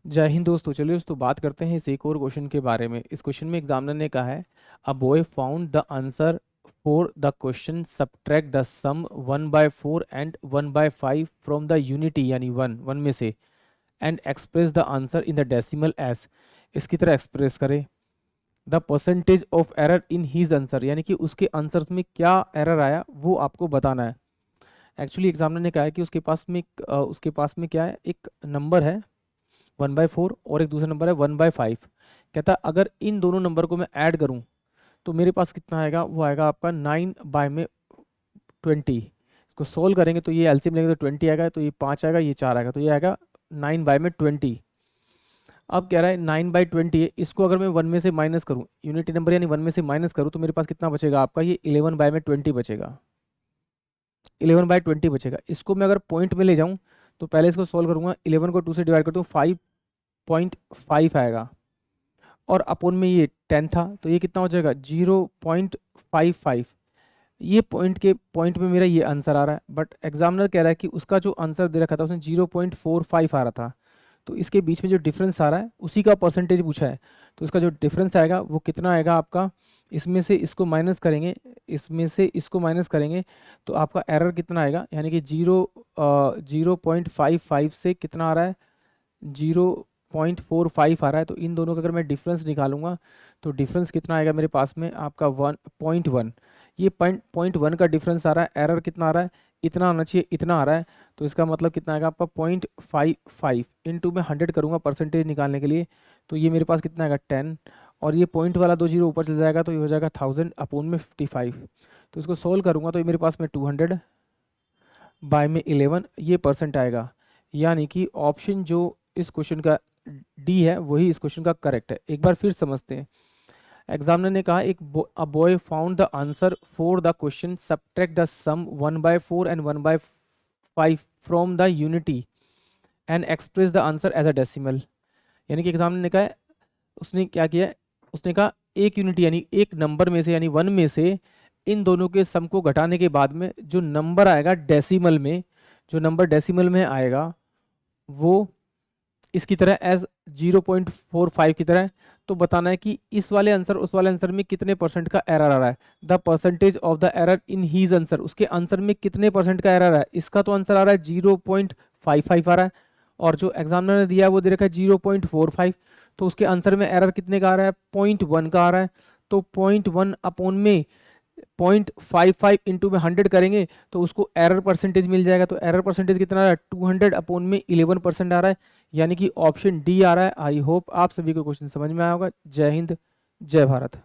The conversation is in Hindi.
जय हिंद दोस्तों। चलिए दोस्तों बात करते हैं इस एक और क्वेश्चन के बारे में। इस क्वेश्चन में एग्जामिनर ने कहा है a boy found the answer for the question subtract the sum 1/4 and 1/5 from the unity यानी वन वन में से and express the answer in the decimals. इसकी तरह एक्सप्रेस करें the percentage of error in his answer, यानी कि उसके आंसर में क्या एरर आया वो आपको बताना है। एक्चुअली एग्जामिनर ने कहा है कि उसके पास में क्या है, एक नंबर है 1/4 और एक दूसरा नंबर है 1/5। कहता है अगर इन दोनों नंबर को मैं ऐड करूं तो मेरे पास कितना आएगा, वो आएगा आपका 9/20। इसको सोल्व करेंगे तो ये एलसीएम लेंगे तो 20 आएगा, तो ये 5 आएगा, ये 4 आएगा, तो ये आएगा 9/20। अब कह रहा है 9/20 है, इसको अगर मैं वन में से माइनस करूं, यूनिटी नंबर यानी वन में से माइनस करूं, तो मेरे पास कितना बचेगा आपका, ये 11/20 बचेगा। 11/20 बचेगा। इसको मैं अगर पॉइंट में ले जाऊं तो पहले इसको सोल्व करूंगा, 11 को 2 से डिवाइड करता हूँ 5.5 आएगा, और अपोन में ये 10 था तो ये कितना हो जाएगा 0.55। ये पॉइंट में मेरा ये आंसर आ रहा है, बट एग्जामिनर कह रहा है कि उसका जो आंसर दे रखा था उसने 0.45 आ रहा था, तो इसके बीच में जो डिफरेंस आ रहा है उसी का परसेंटेज पूछा है। तो इसका जो डिफरेंस आएगा वो कितना आएगा आपका, इसमें से इसको माइनस करेंगे, इसमें से इसको माइनस करेंगे तो आपका एरर कितना आएगा, यानी कि 0.55 से कितना आ रहा है 0.45 आ रहा है। तो इन दोनों का अगर मैं डिफरेंस निकालूंगा तो डिफरेंस कितना आएगा मेरे पास में आपका 1.1। ये 0.1 का डिफरेंस आ रहा है, एरर कितना आ रहा है, इतना आना चाहिए, इतना आ रहा है, तो इसका मतलब कितना आएगा आपका 0.55 इंटू में 100 करूँगा परसेंटेज निकालने के लिए, तो ये मेरे पास कितना आएगा 10, और ये पॉइंट वाला 2 जीरो ऊपर चल जाएगा तो ये हो जाएगा 1000 अपोन में 55। तो इसको सोल्व करूँगा तो ये मेरे पास में 200/11 ये परसेंट आएगा, यानी कि ऑप्शन जो इस क्वेश्चन का डी है वही इस क्वेश्चन का करेक्ट है। एक बार फिर समझते हैं। एग्जामिनर ने कहा a boy found the answer for the question subtract the sum 1/4 and 1/5 from the unity and express the answer as a decimal. यानी कि एग्जामिनर ने कहा, उसने क्या किया, उसने कहा एक यूनिटी यानी एक नंबर में से यानी वन में से इन दोनों के सम को घटाने के बाद में जो नंबर आएगा डेसिमल में, जो नंबर डेसिमल में आएगा वो इसकी तरह एज 0.45 की तरह। तो बताना है कि इस वाले आंसर उस वाले आंसर में कितने परसेंट का एरर आ रहा है, the percentage of the error in his answer, उसके आंसर में कितने परसेंट का एरर है। इसका तो आंसर आ रहा है 0.55 आ रहा है, और जो एग्जामिनर ने दिया है वो दे रखा है 0.45, तो उसके आंसर में एरर कितने का आ रहा है 0.1 का आ रहा है। तो 0.1 अपोन में 0.55 इंटू में 100 करेंगे तो उसको एरर परसेंटेज मिल जाएगा। तो एरर परसेंटेज कितना आ रहा है 200 अपोन में 11% आ रहा है, यानी कि ऑप्शन डी आ रहा है। आई होप आप सभी को क्वेश्चन समझ में आया होगा। जय हिंद, जय भारत।